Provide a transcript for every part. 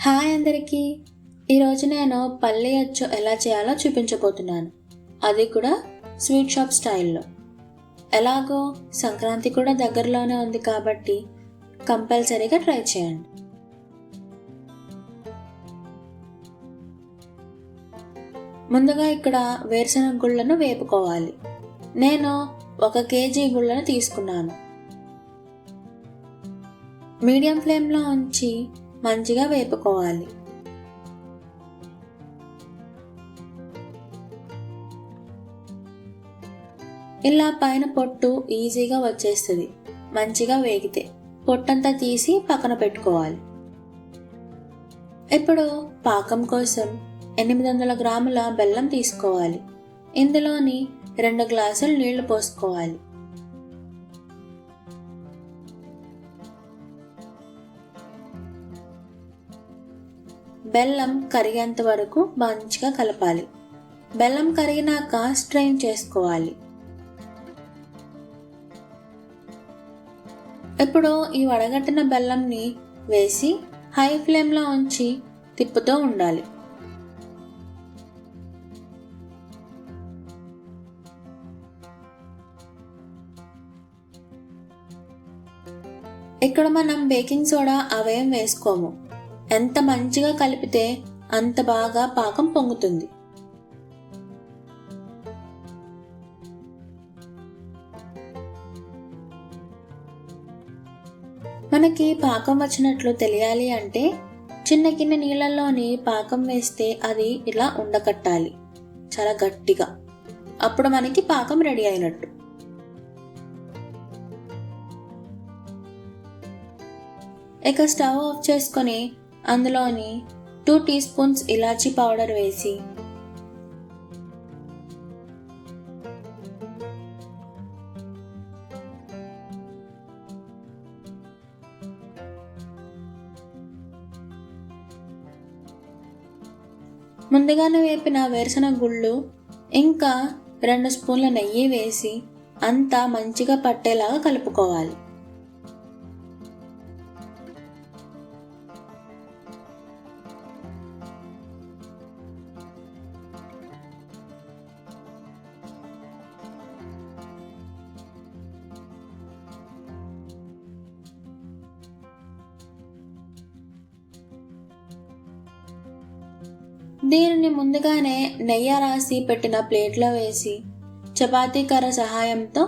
Hi అందరికీ. ఈరోజు నేను పల్లి అచ్చు ఎలా చేయాలో చూపించబోతున్నాను. అది కూడా స్వీట్ షాప్ స్టైల్లో. ఎలాగో సంక్రాంతి కూడా దగ్గరలోనే ఉంది కాబట్టి కంపల్సరీగా ట్రై చేయండి. ముందుగా ఇక్కడ వేరుశనగ గుళ్ళను వేపుకోవాలి. నేను 1 కేజీ గుళ్ళను తీసుకున్నాను. మీడియం ఫ్లేమ్లో ఉంచి మంచిగా వేపుకోవాలి. ఇలా పైన పొట్టు ఈజీగా వచ్చేస్తుంది మంచిగా వేగితే. పొట్టంతా తీసి పక్కన పెట్టుకోవాలి. ఇప్పుడు పాకం కోసం 800 గ్రాముల బెల్లం తీసుకోవాలి. ఇందులోని 2 గ్లాసులు నీళ్లు పోసుకోవాలి. బెల్లం కరిగేంత వరకు మంచిగా కలపాలి. బెల్లం కరిగినాక స్ట్రెయిన్ చేసుకోవాలి. ఇప్పుడు ఈ వడగట్టిన బెల్లంని వేసి హై ఫ్లేమ్లో ఉంచి తిప్పుతూ ఉండాలి. ఇక్కడ మనం బేకింగ్ సోడా అవేం వేసుకోము. ఎంత మంచిగా కలిపితే అంత బాగా పాకం పొంగుతుంది. మనకి పాకం వచ్చినట్లు తెలియాలి అంటే చిన్న గిన్నె నీళ్ళల్లోని పాకం వేస్తే అది ఇలా ఉండకట్టాలి చాలా గట్టిగా. అప్పుడు మనకి పాకం రెడీ అయినట్టు. ఇక స్టవ్ ఆఫ్ చేసుకొని అందులోని 2 టీ స్పూన్స్ ఇలాచీ పౌడర్ వేసి ముందుగానే వేపిన వేరుశనగ గుళ్ళు ఇంకా 2 స్పూన్ల నెయ్యి వేసి అంతా మంచిగా పట్టేలాగా కలుపుకోవాలి. దీనిని ముందుగానే నెయ్యి రాసి పెట్టిన ప్లేట్లో వేసి చపాతీ కర్ర సహాయంతో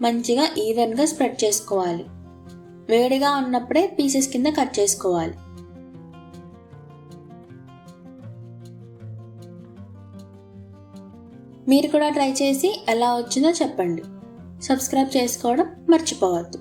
మంచిగా ఈవెన్గా స్ప్రెడ్ చేసుకోవాలి. వేడిగా ఉన్నప్పుడే పీసెస్ కింద కట్ చేసుకోవాలి. మీరు కూడా ట్రై చేసి ఎలా వచ్చిందో చెప్పండి. సబ్స్క్రైబ్ చేసుకోవడం మర్చిపోవద్దు.